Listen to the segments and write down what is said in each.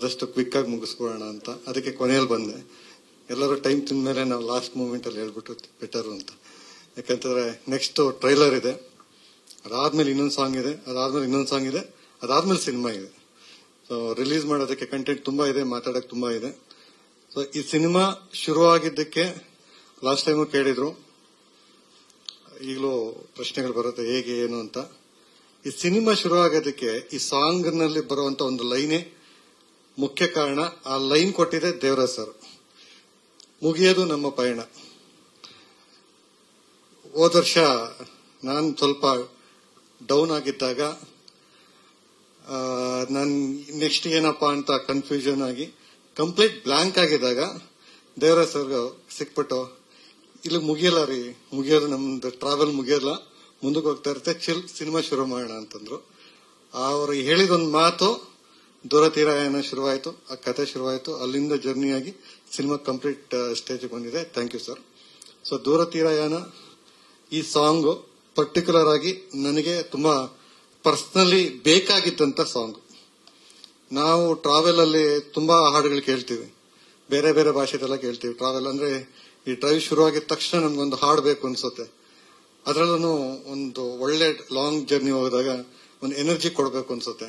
ಆದಷ್ಟು ಕ್ವಿಕ್ ಆಗಿ ಮುಗಿಸ್ಕೊಳ್ಳೋಣ ಅಂತ ಅದಕ್ಕೆ ಕೊನೆಯಲ್ಲಿ ಬಂದೆ. ಎಲ್ಲರೂ ಟೈಮ್ ತಿಂದ ಮೇಲೆ ನಾವು ಲಾಸ್ಟ್ ಮೂಮೆಂಟ್ ಅಲ್ಲಿ ಹೇಳ್ಬಿಟ್ಟು ಬೆಟರ್ ಅಂತ. ಯಾಕಂತಂದ್ರೆ ನೆಕ್ಸ್ಟ್ ಟ್ರೈಲರ್ ಇದೆ, ಅದಾದ್ಮೇಲೆ ಇನ್ನೊಂದು ಸಾಂಗ್ ಇದೆ, ಅದಾದ್ಮೇಲೆ ಇನ್ನೊಂದು ಸಾಂಗ್ ಇದೆ, ಅದಾದ್ಮೇಲೆ ಸಿನಿಮಾ ಇದೆ. ಸೊ ರಿಲೀಸ್ ಮಾಡೋದಕ್ಕೆ ಕಂಟೆಂಟ್ ತುಂಬಾ ಇದೆ, ಮಾತಾಡಕ್ ತುಂಬಾ ಇದೆ. ಸೊ ಈ ಸಿನಿಮಾ ಶುರುವಾಗಿದ್ದಕ್ಕೆ ಲಾಸ್ಟ್ ಟೈಮು ಕೇಳಿದ್ರು, ಈಗಲೂ ಪ್ರಶ್ನೆಗಳು ಬರುತ್ತೆ ಹೇಗೆ ಏನು ಅಂತ. ಈ ಸಿನಿಮಾ ಶುರುವಾಗೋದಕ್ಕೆ ಈ ಸಾಂಗ್ ನಲ್ಲಿ ಬರುವಂತ ಒಂದು ಲೈನೇ ಮುಖ್ಯ ಕಾರಣ. ಆ ಲೈನ್ ಕೊಟ್ಟಿದೆ ದೇವರಾಜ್ ಸರ್. ಮುಗಿಯೋದು ನಮ್ಮ ಪಯಣ. ಹೋದ ವರ್ಷ ನಾನು ಸ್ವಲ್ಪ ಡೌನ್ ಆಗಿದ್ದಾಗ ನಾನು ನೆಕ್ಸ್ಟ್ ಏನಪ್ಪಾ ಅಂತ ಕನ್ಫ್ಯೂಷನ್ ಆಗಿ ಕಂಪ್ಲೀಟ್ ಬ್ಲಾಂಕ್ ಆಗಿದ್ದಾಗ ದೇವರಾಜ್ ಸರ್ ಸಿಕ್ಬಿಟ್ಟು ಇಲ್ಲಿ ಮುಗಿಯಲ್ಲ ರೀ, ಮುಗಿಯೋದು ನಮ್ದು ಟ್ರಾವೆಲ್ ಮುಗಿಯಲ್ಲ, ಮುಂದಕ್ಕೆ ಹೋಗ್ತಾ ಇರುತ್ತೆ, ಚಿಲ್ ಸಿನಿಮಾ ಶುರು ಮಾಡೋಣ ಅಂತಂದ್ರು. ಅವರು ಹೇಳಿದೊಂದು ಮಾತು ದೂರತೀರಾಯಣ ಶುರುವಾಯಿತು, ಆ ಕತೆ ಶುರುವಾಯಿತು. ಅಲ್ಲಿಂದ ಜರ್ನಿಯಾಗಿ ಸಿನಿಮಾ ಕಂಪ್ಲೀಟ್ ಸ್ಟೇಜ್ ಬಂದಿದೆ. Thank you sir. ಸೊ ದೂರತೀರಾಯಣ ಈ ಸಾಂಗ್ ಪರ್ಟಿಕ್ಯುಲರ್ ಆಗಿ ನನಗೆ ತುಂಬಾ ಪರ್ಸನಲಿ ಬೇಕಾಗಿದ್ದಂತ ಸಾಂಗ್. ನಾವು ಟ್ರಾವೆಲ್ ಅಲ್ಲಿ ತುಂಬಾ ಹಾಡುಗಳು ಕೇಳ್ತೀವಿ, ಬೇರೆ ಬೇರೆ ಭಾಷೆದೆಲ್ಲ ಕೇಳ್ತೀವಿ. ಟ್ರಾವೆಲ್ ಅಂದ್ರೆ ಈ ಡ್ರೈವ್ ಶುರುವಾಗಿದ ತಕ್ಷಣ ನಮ್ಗೊಂದು ಹಾಡು ಬೇಕು ಅನ್ಸುತ್ತೆ. ಅದರಲ್ಲೂ ಒಂದು ಒಳ್ಳೆ ಲಾಂಗ್ ಜರ್ನಿ ಹೋದಾಗ ಒಂದು ಎನರ್ಜಿ ಕೊಡಬೇಕು ಅನ್ಸುತ್ತೆ.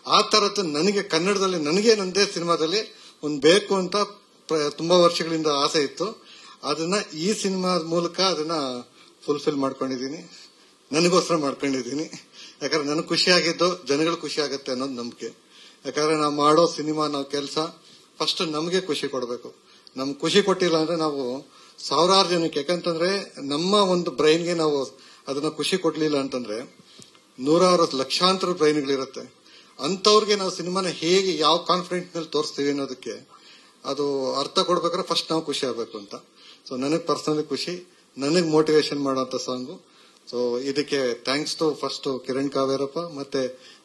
ಆ ತರದ್ದು ನನಗೆ ಕನ್ನಡದಲ್ಲಿ ನನಗೆ ನಂದೇ ಸಿನಿಮಾದಲ್ಲಿ ಒಂದು ಬೇಕು ಅಂತ ತುಂಬಾ ವರ್ಷಗಳಿಂದ ಆಸೆ ಇತ್ತು. ಅದನ್ನ ಈ ಸಿನಿಮಾ ಮೂಲಕ ಅದನ್ನ ಫುಲ್ಫಿಲ್ ಮಾಡ್ಕೊಂಡಿದ್ದೀನಿ, ನನಗೋಸ್ಕರ ಮಾಡ್ಕೊಂಡಿದ್ದೀನಿ. ಯಾಕಂದ್ರೆ ನನಗೆ ಖುಷಿ ಆಗಿದ್ದು ಜನಗಳು ಖುಷಿ ಆಗುತ್ತೆ ಅನ್ನೋದು ನಂಬಿಕೆ. ಯಾಕಂದ್ರೆ ನಾವು ಮಾಡೋ ಸಿನಿಮಾ, ನಾವು ಕೆಲಸ ಫಸ್ಟ್ ನಮಗೆ ಖುಷಿ ಕೊಡಬೇಕು. ನಮ್ಗೆ ಖುಷಿ ಕೊಟ್ಟಿಲ್ಲ ಅಂದ್ರೆ ನಾವು ಸಾವಿರಾರು ಜನಕ್ಕೆ, ಯಾಕಂತಂದ್ರೆ ನಮ್ಮ ಒಂದು ಬ್ರೈನ್ಗೆ ನಾವು ಅದನ್ನ ಖುಷಿ ಕೊಡ್ಲಿಲ್ಲ ಅಂತಂದ್ರೆ ನೂರಾರು ಲಕ್ಷಾಂತರ ಬ್ರೈನ್ಗಳಿರುತ್ತೆ. ಅಂತವ್ರಿಗೆ ನಾವು ಸಿನಿಮಾನ ಹೇಗೆ ಯಾವ ಕಾನ್ಫಿಡೆಂಟ್ ನಲ್ಲಿ ತೋರಿಸ್ತೀವಿ ಅನ್ನೋದಕ್ಕೆ ಅದು ಅರ್ಥ ಕೊಡ್ಬೇಕಾದ್ರೆ ಫಸ್ಟ್ ನಾವು ಖುಷಿ ಆಗ್ಬೇಕು ಅಂತ. ಸೊ ನನಗೆ ಪರ್ಸನಲಿ ಖುಷಿ, ನನಗೆ ಮೋಟಿವೇಶನ್ ಮಾಡುವಂತ ಸಾಂಗು. ಸೊ ಇದಕ್ಕೆ thanks to first Kiran Kaverappa ಮತ್ತೆ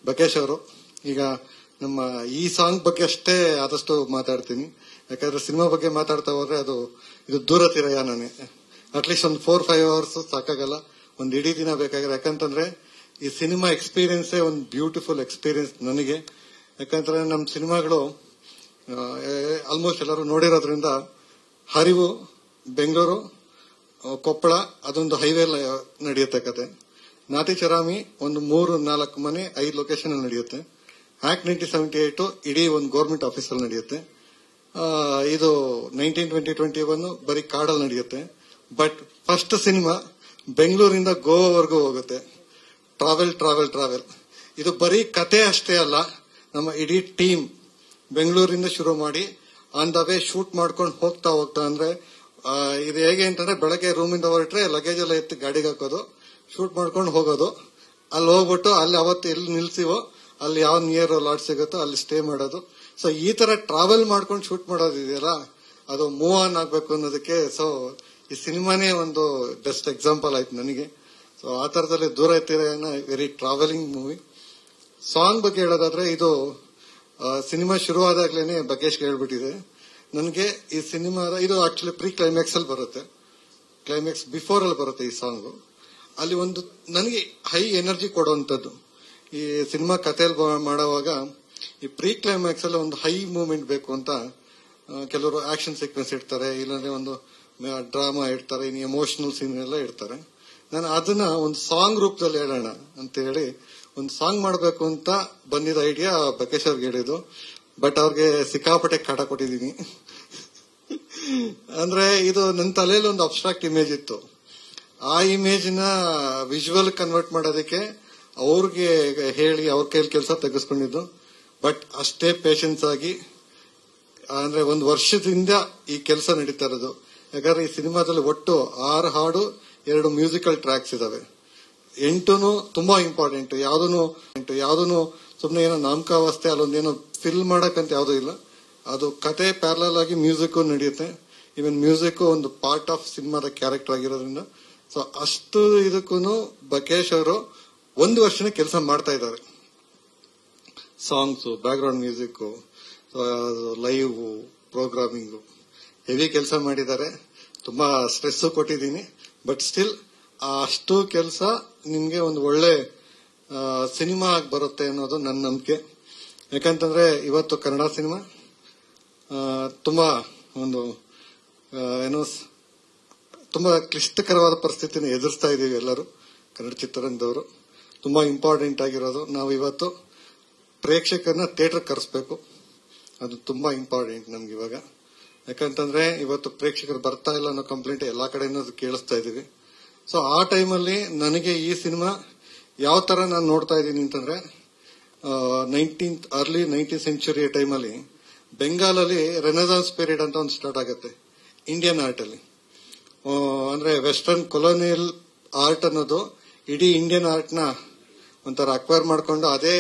ಬಕೇಶ್ ಅವರು. ಈಗ ನಮ್ಮ ಈ ಸಾಂಗ್ ಬಗ್ಗೆ ಅಷ್ಟೇ ಆದಷ್ಟು ಮಾತಾಡ್ತೀನಿ, ಯಾಕಂದ್ರೆ ಸಿನಿಮಾ ಬಗ್ಗೆ ಮಾತಾಡ್ತಾ ಹೋದ್ರೆ ಇದು ದೂರ ತೀರಯಾನೇ. ಅಟ್ಲೀಸ್ಟ್ ಒಂದು 4-5 ಅವರ್ಸ್ ಸಾಕಾಗಲ್ಲ, ಒಂದು ಇಡೀ ದಿನ ಬೇಕಾಗಿರೋ. ಯಾಕಂತಂದ್ರೆ ಈ ಸಿನಿಮಾ ಎಕ್ಸ್ಪೀರಿಯನ್ಸೇ ಒಂದು ಬ್ಯೂಟಿಫುಲ್ ಎಕ್ಸ್ಪೀರಿಯನ್ಸ್ ನನಗೆ. ಯಾಕಂದ್ರೆ ನಮ್ಮ ಸಿನಿಮಾಗಳು ಆಲ್ಮೋಸ್ಟ್ ಎಲ್ಲರೂ ನೋಡಿರೋದ್ರಿಂದ ಹರಿವು, ಬೆಂಗಳೂರು, ಕೊಪ್ಪಳ ಅದೊಂದು ಹೈವೇ ನಡೆಯುತ್ತೆ ಕತೆ. ನಾತಿಚರಾಮಿ ಒಂದು 3-4 ಮನೆ 5 ಲೊಕೇಶನ್ ಅಲ್ಲಿ ನಡೆಯುತ್ತೆ. ಆಕ್ಟ್ 1978 ಇಡೀ ಒಂದು ಗೌರ್ಮೆಂಟ್ ಆಫೀಸಲ್ಲಿ ನಡೆಯುತ್ತೆ. ಇದು 1920-21 ಬರೀ ಕಾಡಲ್ಲಿ ನಡೆಯುತ್ತೆ. ಬಟ್ ಫಸ್ಟ್ ಸಿನಿಮಾ ಬೆಂಗಳೂರಿಂದ ಗೋವಾವರೆಗೂ ಹೋಗುತ್ತೆ. ಟ್ರಾವೆಲ್ ಇದು ಬರೀ ಕತೆ ಅಷ್ಟೇ ಅಲ್ಲ, ನಮ್ಮ ಇಡೀ ಟೀಮ್ ಬೆಂಗಳೂರಿಂದ ಶುರು ಮಾಡಿ ಆನ್ ದ ವೇ ಶೂಟ್ ಮಾಡ್ಕೊಂಡು ಹೋಗ್ತಾ ಅಂದ್ರೆ ಇದು ಹೇಗೆ ಅಂತಂದ್ರೆ ಬೆಳಗ್ಗೆ ರೂಮಿಂದ ಹೊರಟ್ರೆ ಲಗೇಜ್ ಎಲ್ಲ ಎತ್ತಿ ಗಾಡಿಗೆ ಹಾಕೋದು, ಶೂಟ್ ಮಾಡ್ಕೊಂಡು ಹೋಗೋದು, ಅಲ್ಲಿ ಹೋಗ್ಬಿಟ್ಟು ಅಲ್ಲಿ ಅವತ್ತು ಎಲ್ಲಿ ನಿಲ್ಸಿವೋ ಅಲ್ಲಿ ಯಾವ ನಿಯರ್ ಲಾಡ್ ಸಿಗುತ್ತೋ ಅಲ್ಲಿ ಸ್ಟೇ ಮಾಡೋದು. ಸೊ ಈ ತರ ಟ್ರಾವೆಲ್ ಮಾಡ್ಕೊಂಡು ಶೂಟ್ ಮಾಡೋದಿದೆಯಲ್ಲ, ಅದು ಮೂವ್ ಆನ್ ಆಗ್ಬೇಕು ಅನ್ನೋದಕ್ಕೆ. ಸೊ ಈ ಸಿನಿಮಾನೇ ಒಂದು ಬೆಸ್ಟ್ ಎಕ್ಸಾಂಪಲ್ ಆಯ್ತು ನನಗೆ. ಸೊ ಆ ತರದಲ್ಲಿ ದೂರ ತೀರನ ವೆರಿ ಟ್ರಾವೆಲಿಂಗ್ ಮೂವಿ. ಸಾಂಗ್ ಬಗ್ಗೆ ಹೇಳೋದಾದ್ರೆ ಇದು ಸಿನಿಮಾ ಶುರುವಾದಾಗ್ಲೇನೆ ಬಕೇಶ್ಗೆ ಹೇಳ್ಬಿಟ್ಟಿದೆ. ನನಗೆ ಈ ಸಿನಿಮಾದ ಇದು ಆಕ್ಚುಲಿ ಪ್ರೀ ಕ್ಲೈಮ್ಯಾಕ್ಸ್ ಅಲ್ಲಿ ಬರುತ್ತೆ, ಕ್ಲೈಮ್ಯಾಕ್ಸ್ ಬಿಫೋರ್ ಅಲ್ಲಿ ಬರುತ್ತೆ ಈ ಸಾಂಗು. ಅಲ್ಲಿ ಒಂದು ನನಗೆ ಹೈ ಎನರ್ಜಿ ಕೊಡುವಂತದ್ದು. ಈ ಸಿನಿಮಾ ಕಥೆಯಲ್ಲಿ ಮಾಡುವಾಗ ಈ ಪ್ರೀ ಕ್ಲೈಮ್ಯಾಕ್ಸ್ ಅಲ್ಲಿ ಒಂದು ಹೈ ಮೂವ್ಮೆಂಟ್ ಬೇಕು ಅಂತ ಕೆಲವರು ಆಕ್ಷನ್ ಸೀಕ್ವೆನ್ಸ್ ಇಡ್ತಾರೆ, ಇಲ್ಲಾಂದ್ರೆ ಒಂದು ಡ್ರಾಮಾ ಇಡ್ತಾರೆ, ಇನ್ನು ಎಮೋಷನಲ್ ಸೀನ್ ಎಲ್ಲ ಇಡ್ತಾರೆ. ನಾನು ಅದನ್ನ ಒಂದು ಸಾಂಗ್ ರೂಪದಲ್ಲಿ ಹೇಳೋಣ ಅಂತ ಹೇಳಿ ಒಂದು ಸಾಂಗ್ ಮಾಡಬೇಕು ಅಂತ ಬಂದಿದ್ದ ಐಡಿಯಾ ಬಕೇಶ್ ಅವ್ರಿಗೆ ಹೇಳಿದ್ದು. ಬಟ್ ಅವ್ರಿಗೆ ಸಿಕ್ಕಾಪಟ್ಟೆ ಕಾಟ ಕೊಟ್ಟಿದ್ದೀನಿ. ಅಂದ್ರೆ ಇದು ನನ್ನ ತಲೆಯಲ್ಲಿ ಒಂದು ಅಬ್ಸ್ಟ್ರಾಕ್ಟ್ ಇಮೇಜ್ ಇತ್ತು. ಆ ಇಮೇಜ್ ನ ವಿಜುವಲ್ ಕನ್ವರ್ಟ್ ಮಾಡೋದಕ್ಕೆ ಅವ್ರಿಗೆ ಹೇಳಿ ಅವ್ರ ಕೈಲಿ ಕೆಲಸ ತೆಗೆಸ್ಕೊಂಡಿದ್ದು. ಬಟ್ ಅಷ್ಟೇ ಪೇಷನ್ಸ್ ಆಗಿ, ಅಂದ್ರೆ ಒಂದು ವರ್ಷದಿಂದ ಈ ಕೆಲಸ ನಡೀತಾ ಇರೋದು. ಯಾಕಂದ್ರೆ ಈ ಸಿನಿಮಾದಲ್ಲಿ ಒಟ್ಟು 6 ಹಾಡು, 2 ಮ್ಯೂಸಿಕಲ್ ಟ್ರ್ಯಾಕ್ಸ್ ಇದಾವೆ. 8 ತುಂಬಾ ಇಂಪಾರ್ಟೆಂಟ್. ಯಾವ್ದೂನು ಸುಮ್ನೆ ಏನೋ ನಾಮಕಾವಸ್ಥೆ ಅಲ್ಲೊಂದೇನೋ ಫಿಲ್ ಮಾಡಕ್ಕಂತ ಯಾವ್ದು ಇಲ್ಲ. ಅದು ಕತೆ ಪ್ಯಾರಲಲ್ ಆಗಿ ಮ್ಯೂಸಿಕ್ ನಡೆಯುತ್ತೆ. ಇವನ್ ಮ್ಯೂಸಿಕ್ ಒಂದು ಪಾರ್ಟ್ ಆಫ್ ಸಿನಿಮಾದ ಕ್ಯಾರೆಕ್ಟರ್ ಆಗಿರೋದ್ರಿಂದ ಸೊ ಅಷ್ಟು ಇದಕ್ಕೂ ಬಕೇಶ್ ಅವರು 1 ವರ್ಷನೇ ಕೆಲಸ ಮಾಡ್ತಾ ಇದ್ದಾರೆ. Songs, back ground music, live programming heavy ಕೆಲಸ ಮಾಡಿದ್ದಾರೆ. ತುಂಬಾ ಸ್ಟ್ರೆಸ್ ಕೊಟ್ಟಿದ್ದೀನಿ. ಬಟ್ ಸ್ಟಿಲ್ ಅಷ್ಟು ಕೆಲಸ ನಿಮ್ಗೆ ಒಂದು ಒಳ್ಳೆ ಸಿನಿಮಾ ಆಗಿ ಬರುತ್ತೆ ಅನ್ನೋದು ನನ್ನ ನಂಬಿಕೆ. ಯಾಕಂತಂದ್ರೆ ಇವತ್ತು ಕನ್ನಡ ಸಿನಿಮಾ ತುಂಬಾ ಒಂದು ಏನೋ ತುಂಬಾ ಕ್ಲಿಷ್ಟಕರವಾದ ಪರಿಸ್ಥಿತಿನ ಎದುರಿಸ್ತಾ ಇದೀವಿ ಎಲ್ಲರೂ. ಕನ್ನಡ ಚಿತ್ರರಂಗದವರು ತುಂಬಾ ಇಂಪಾರ್ಟೆಂಟ್ ಆಗಿರೋದು ನಾವು ಇವತ್ತು ಪ್ರೇಕ್ಷಕರನ್ನ ಥಿಯೇಟರ್ ಕರೆಸ್ಬೇಕು. ಅದು ತುಂಬಾ ಇಂಪಾರ್ಟೆಂಟ್ ನಮ್ಗೆ ಇವಾಗ. ಯಾಕಂತಂದ್ರೆ ಇವತ್ತು ಪ್ರೇಕ್ಷಕರು ಬರ್ತಾ ಇಲ್ಲ ಅನ್ನೋ ಕಂಪ್ಲೇಂಟ್ ಎಲ್ಲಾ ಕಡೆನೂ ಕೇಳಿಸ್ತಾ ಇದೀವಿ. ಸೊ ಆ ಟೈಮಲ್ಲಿ ನನಗೆ ಈ ಸಿನಿಮಾ ಯಾವ ತರ ನಾನು ನೋಡ್ತಾ ಇದ್ದೀನಿ ಅಂತಂದ್ರೆ, ಅರ್ಲಿ 19th ಸೆಂಚುರಿ ಟೈಮಲ್ಲಿ ಬೆಂಗಾಲಲ್ಲಿ ರೆನೆಸಾನ್ಸ್ ಪೀರಿಯಡ್ ಅಂತ ಒಂದು ಸ್ಟಾರ್ಟ್ ಆಗುತ್ತೆ ಇಂಡಿಯನ್ ಆರ್ಟ್ ಅಲ್ಲಿ. ಅಂದ್ರೆ ವೆಸ್ಟರ್ನ್ ಕೊಲೋನಿಯಲ್ ಆರ್ಟ್ ಅನ್ನೋದು ಇಡೀ ಇಂಡಿಯನ್ ಆರ್ಟ್ ನ ಒಂಥರ ಅಕ್ವೈರ್ ಮಾಡ್ಕೊಂಡು ಅದೇ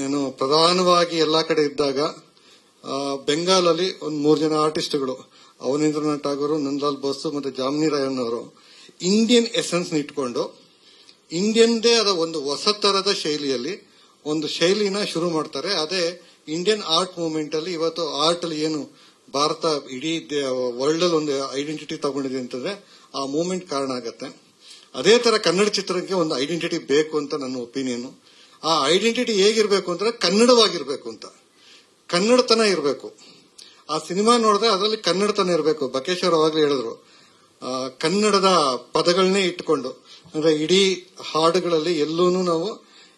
ಏನು ಪ್ರಧಾನವಾಗಿ ಎಲ್ಲಾ ಕಡೆ ಇದ್ದಾಗ ಬೆಂಗಾಲಲ್ಲಿ ಒಂದು 3 ಜನ ಆರ್ಟಿಸ್ಟ್ಗಳು, ಅವನೀಂದ್ರನಾಥ್ ಠಾಗೂರ್, ನಂದಲಾಲ್ ಬೋಸ್ ಮತ್ತೆ ಜಾಮಿನಿ ರಾಯನ್ ಅವರು ಇಂಡಿಯನ್ ಎಸೆನ್ಸ್ ಇಟ್ಕೊಂಡು ಇಂಡಿಯನ್ದೇ ಆದ ಒಂದು ಹೊಸ ತರದ ಶೈಲಿಯಲ್ಲಿ ಒಂದು ಶೈಲಿನ ಶುರು ಮಾಡ್ತಾರೆ. ಅದೇ ಇಂಡಿಯನ್ ಆರ್ಟ್ ಮೂವ್ಮೆಂಟ್ ಅಲ್ಲಿ ಇವತ್ತು ಆರ್ಟ್ ಅಲ್ಲಿ ಏನು ಭಾರತ ಇಡೀ ವರ್ಲ್ಡ್ ಅಲ್ಲಿ ಒಂದು ಐಡೆಂಟಿಟಿ ತಗೊಂಡಿದೆ ಅಂತಂದ್ರೆ ಆ ಮೂವ್ಮೆಂಟ್ ಕಾರಣ ಆಗತ್ತೆ. ಅದೇ ತರ ಕನ್ನಡ ಚಿತ್ರಕ್ಕೆ ಒಂದು ಐಡೆಂಟಿಟಿ ಬೇಕು ಅಂತ ನನ್ನ ಒಪಿನಿಯನ್. ಆ ಐಡೆಂಟಿಟಿ ಹೇಗಿರ್ಬೇಕು ಅಂದ್ರೆ ಕನ್ನಡವಾಗಿರ್ಬೇಕು ಅಂತ, ಕನ್ನಡತನ ಇರಬೇಕು. ಆ ಸಿನಿಮಾ ನೋಡಿದ್ರೆ ಅದರಲ್ಲಿ ಕನ್ನಡತನ ಇರಬೇಕು. ಬಕೇಶ್ವರ್ ಅವಾಗಲೇ ಹೇಳಿದ್ರು, ಕನ್ನಡದ ಪದಗಳನ್ನೇ ಇಟ್ಕೊಂಡು, ಅಂದ್ರೆ ಇಡೀ ಹಾಡುಗಳಲ್ಲಿ ಎಲ್ಲೂನು ನಾವು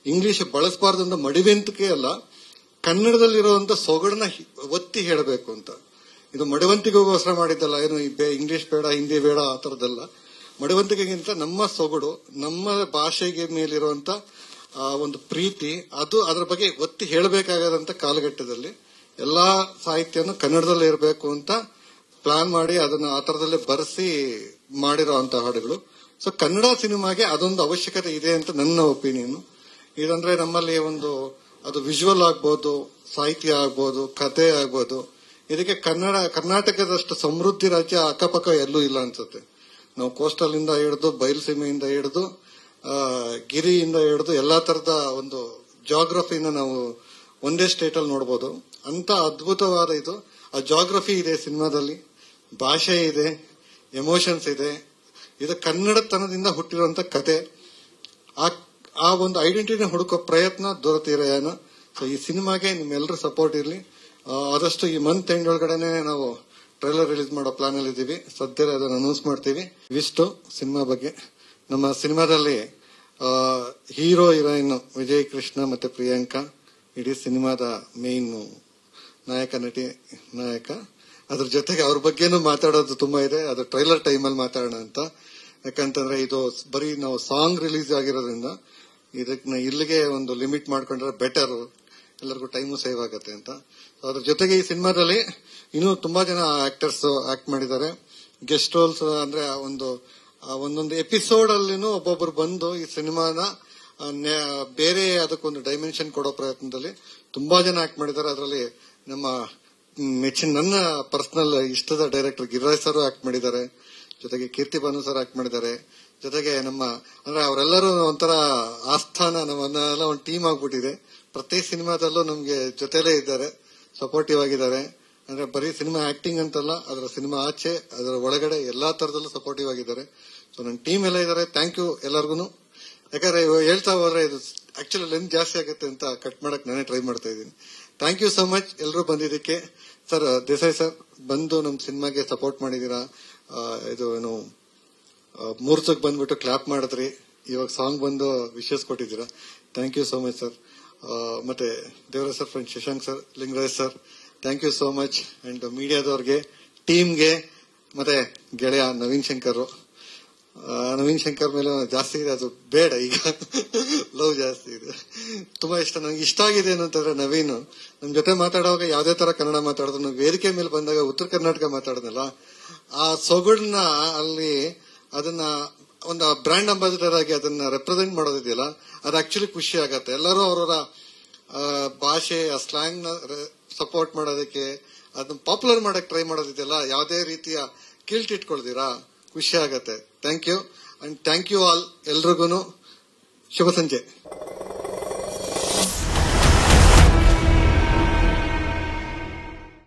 ಇಂಗ್ಲಿಷ್ ಬಳಸಬಾರ್ದು ಅಂತ ಮಡಿವಂತಿಕೆ ಅಲ್ಲ, ಕನ್ನಡದಲ್ಲಿರುವಂತ ಸೊಗಡನ್ನ ಒತ್ತಿ ಹೇಳಬೇಕು ಅಂತ. ಇದು ಮಡಿವಂತಿಕೆಗೋಸ್ಕರ ಮಾಡಿದ್ದಲ್ಲ, ಏನು ಇಂಗ್ಲಿಷ್ ಬೇಡ ಹಿಂದಿ ಬೇಡ ಆ ತರದಲ್ಲ. ಮಡಿವಂತಿಕೆಗಿಂತ ನಮ್ಮ ಸೊಗಡು, ನಮ್ಮ ಭಾಷೆಗೆ ಮೇಲಿರುವಂತ ಒಂದು ಪ್ರೀತಿ, ಅದು ಅದರ ಬಗ್ಗೆ ಒತ್ತಿ ಹೇಳಬೇಕಾಗದಂತ ಕಾಲಘಟ್ಟದಲ್ಲಿ ಎಲ್ಲಾ ಸಾಹಿತ್ಯನು ಕನ್ನಡದಲ್ಲೇ ಇರಬೇಕು ಅಂತ ಪ್ಲಾನ್ ಮಾಡಿ ಅದನ್ನ ಆ ತರದಲ್ಲೇ ಬರೆಸಿ ಮಾಡಿರೋ ಅಂತ ಹಾಡುಗಳು. ಸೊ ಕನ್ನಡ ಸಿನಿಮಾಗೆ ಅದೊಂದು ಅವಶ್ಯಕತೆ ಇದೆ ಅಂತ ನನ್ನ ಒಪಿನಿಯನ್. ಇದಂದ್ರೆ ನಮ್ಮಲ್ಲಿ ಒಂದು ಅದು ವಿಜುವಲ್ ಆಗ್ಬೋದು, ಸಾಹಿತ್ಯ ಆಗ್ಬೋದು, ಕಥೆ ಆಗ್ಬೋದು. ಇದಕ್ಕೆ ಕರ್ನಾಟಕದಷ್ಟು ಸಮೃದ್ಧಿ ರಾಜ್ಯ ಅಕ್ಕಪಕ್ಕ ಎಲ್ಲೂ ಇಲ್ಲ ಅನ್ಸುತ್ತೆ. ನಾವು ಕೋಸ್ಟಲ್ ಇಂದ ಹಿಡಿದು ಬಯಲುಸೀಮೆಯಿಂದ ಹಿಡಿದು ಗಿರಿಯಿಂದ ಹಿಡಿದು ಎಲ್ಲಾ ತರದ ಒಂದು ಜಾಗ್ರಫಿನ ನಾವು ಒಂದೇ ಸ್ಟೇಟ್ ಅಲ್ಲಿ ನೋಡಬಹುದು. ಅಂತ ಅದ್ಭುತವಾದ ಇದು ಆ ಜಾಗ್ರಫಿ ಇದೆ ಸಿನಿಮಾದಲ್ಲಿ, ಭಾಷೆ ಇದೆ, ಎಮೋಷನ್ಸ್ ಇದೆ. ಇದು ಕನ್ನಡತನದಿಂದ ಹುಟ್ಟಿರುವಂತ ಕತೆ. ಆ ಒಂದು ಐಡೆಂಟಿಟಿನ ಹುಡುಕೋ ಪ್ರಯತ್ನ ದೊರೆತಿರೋಣ. ಸೊ ಈ ಸಿನಿಮಾಗೆ ನಿಮ್ಮೆಲ್ಲರೂ ಸಪೋರ್ಟ್ ಇರಲಿ. ಆದಷ್ಟು ಈ ಮಂತ್ ಎಂಡ್ ಒಳಗಡೆನೆ ನಾವು ಟ್ರೈಲರ್ ರಿಲೀಸ್ ಮಾಡೋ ಪ್ಲಾನ್ ಅಲ್ಲಿ ಇದ್ದೀವಿ. ಸದ್ಯದಲ್ಲೇ ಅದನ್ನು ಅನೌನ್ಸ್ ಮಾಡ್ತೀವಿ. ಇವಿಷ್ಟು ಸಿನಿಮಾ ಬಗ್ಗೆ. ನಮ್ಮ ಸಿನಿಮಾದಲ್ಲಿ ಹೀರೋ ಹೀರೋಯಿನ್ ವಿಜಯ್ ಕೃಷ್ಣ ಮತ್ತೆ ಪ್ರಿಯಾಂಕಾ ಇಡೀ ಸಿನಿಮಾದ ಮೇನ್ ನಾಯಕ ನಟಿ ನಾಯಕ. ಅದ್ರ ಜೊತೆಗೆ ಅವ್ರ ಬಗ್ಗೆನೂ ಮಾತಾಡೋದು ತುಂಬಾ ಇದೆ. ಅದು ಟ್ರೈಲರ್ ಟೈಮಲ್ಲಿ ಮಾತಾಡೋಣ ಅಂತ. ಯಾಕಂತಂದ್ರೆ ಇದು ಬರೀ ನಾವು ಸಾಂಗ್ ರಿಲೀಸ್ ಆಗಿರೋದ್ರಿಂದ ಇದಕ್ಕೆ ಇಲ್ಲಿಗೆ ಒಂದು ಲಿಮಿಟ್ ಮಾಡ್ಕೊಂಡ್ರೆ ಬೆಟರ್, ಎಲ್ಲರಿಗೂ ಟೈಮು ಸೇವ್ ಆಗತ್ತೆ ಅಂತ. ಅದ್ರ ಜೊತೆಗೆ ಈ ಸಿನಿಮಾದಲ್ಲಿ ಇನ್ನೂ ತುಂಬಾ ಜನ ಆಕ್ಟರ್ಸ್ ಆಕ್ಟ್ ಮಾಡಿದ್ದಾರೆ. ಗೆಸ್ಟ್ ರೋಲ್ಸ್ ಅಂದ್ರೆ ಒಂದೊಂದು ಎಪಿಸೋಡ್ ಅಲ್ಲಿನೂ ಒಬ್ಬೊಬ್ರು ಬಂದು ಈ ಸಿನಿಮಾನ ಬೇರೆ ಅದಕ್ಕೊಂದು ಡೈಮೆನ್ಷನ್ ಕೊಡೋ ಪ್ರಯತ್ನದಲ್ಲಿ ತುಂಬಾ ಜನ ಆಕ್ಟ್ ಮಾಡಿದ್ದಾರೆ. ಅದರಲ್ಲಿ ನಮ್ಮ ನನ್ನ ಪರ್ಸನಲ್ ಇಷ್ಟದ ಡೈರೆಕ್ಟರ್ ಗಿರಿರಾಜ್ ಸರ್ ಆಕ್ಟ್ ಮಾಡಿದ್ದಾರೆ. ಜೊತೆಗೆ ಕೀರ್ತಿ ಭಾನು ಸರ್ ಆಕ್ಟ್ ಮಾಡಿದ್ದಾರೆ. ಜೊತೆಗೆ ಅಂದ್ರೆ ಅವರೆಲ್ಲರೂ ಒಂಥರ ಆಸ್ಥಾನ, ನಮ್ಮನ್ನೆಲ್ಲ ಒಂದು ಟೀಮ್ ಆಗ್ಬಿಟ್ಟಿದೆ. ಪ್ರತಿ ಸಿನಿಮಾದಲ್ಲೂ ನಮ್ಗೆ ಜೊತೆಲೇ ಇದ್ದಾರೆ, ಸಪೋರ್ಟಿವ್ ಆಗಿದ್ದಾರೆ. ಅಂದ್ರೆ ಬರೀ ಸಿನಿಮಾ ಆಕ್ಟಿಂಗ್ ಅಂತಲ್ಲ, ಅದರ ಸಿನಿಮಾ ಆಚೆ ಅದರ ಒಳಗಡೆ ಎಲ್ಲಾ ತರದಲ್ಲೂ ಸಪೋರ್ಟಿವ್ ಆಗಿದ್ದಾರೆ. ಸೊ ನನ್ನ ಟೀಮ್ ಎಲ್ಲ ಇದ್ದಾರೆ. ಥ್ಯಾಂಕ್ ಯು ಎಲ್ಲರಿಗೂ. ಯಾಕಂದ್ರೆ ಹೇಳ್ತಾ ಹೋದ್ರೆ ಇದು ಆಕ್ಚುಲಿ ಲೆಂತ್ ಜಾಸ್ತಿ ಆಗುತ್ತೆ ಅಂತ ಕಟ್ ಮಾಡಕ್ ನಾನೇ ಟ್ರೈ ಮಾಡ್ತಾ ಇದ್ದೀನಿ. ಥ್ಯಾಂಕ್ ಯು ಸೋ ಮಚ್ ಎಲ್ಲರೂ ಬಂದಿದ್ದಕ್ಕೆ. ಸರ್ ದೇಸಾಯಿ ಸರ್ ಬಂದು ನಮ್ ಸಿನಿಮಾಗೆ ಸಪೋರ್ಟ್ ಮಾಡಿದೀರಾ. ಇದು ಏನು ಮುಹೂರ್ತಕ್ಕೆ ಬಂದ್ಬಿಟ್ಟು ಕ್ಲಾಪ್ ಮಾಡಿದ್ರಿ. ಇವಾಗ ಸಾಂಗ್ ಬಂದು ವಿಶಸ್ ಕೊಟ್ಟಿದ್ದೀರಾ. Thank you so much sir. ಮತ್ತೆ Devaraj sir, friend Shashank sir, Lingaraj sir, thank you so much. And ಮೀಡಿಯಾದವ್ರಿಗೆ, ಟೀಮ್ಗೆ, ಮತ್ತೆ ಗೆಳೆಯ ನವೀನ್ ಶಂಕರ್ ಮೇಲೆ ಜಾಸ್ತಿ ಇದೆ, ಅದು ಬೇಡ ಈಗ. ಲವ್ ಜಾಸ್ತಿ ಇದೆ, ತುಂಬಾ ಇಷ್ಟ. ನಂಗೆ ಇಷ್ಟ ಆಗಿದೆ ಏನಂತಂದ್ರೆ ನವೀನ್ ನಮ್ ಜೊತೆ ಮಾತಾಡುವಾಗ ಯಾವ್ದೇ ತರ ಕನ್ನಡ ಮಾತಾಡಿದ್ರು, ವೇದಿಕೆ ಮೇಲೆ ಬಂದಾಗ ಉತ್ತರ ಕರ್ನಾಟಕ ಮಾತಾಡೋದಲ್ಲ, ಆ ಸೊಗಡನ್ನ ಅಲ್ಲಿ ಅದನ್ನ ಒಂದು ಬ್ರ್ಯಾಂಡ್ ಅಂಬಾಸಿಡರ್ ಆಗಿ ಅದನ್ನ ರೆಪ್ರೆಸೆಂಟ್ ಮಾಡೋದಿದೆಯಲ್ಲ, ಅದು ಆಕ್ಚುಲಿ ಖುಷಿ ಆಗತ್ತೆ. ಎಲ್ಲರೂ ಅವರ ಭಾಷೆ, ಆ ಸ್ಲ್ಯಾಂಗ್ ನ ಸಪೋರ್ಟ್ ಮಾಡೋದಕ್ಕೆ, ಅದನ್ನ ಪಾಪ್ಯುಲರ್ ಮಾಡಕ್ ಟ್ರೈ ಮಾಡೋದಿದೆಯಲ್ಲ, ಯಾವುದೇ ರೀತಿಯ ಕಿಲ್ಟ್ ಇಟ್ಕೊಳ್ತೀರಾ, ಖುಷಿ ಆಗತ್ತೆ. Thank you and thank you all. ಎಲ್ರಿಗೂ ಶುಭ ಸಂಜೆ.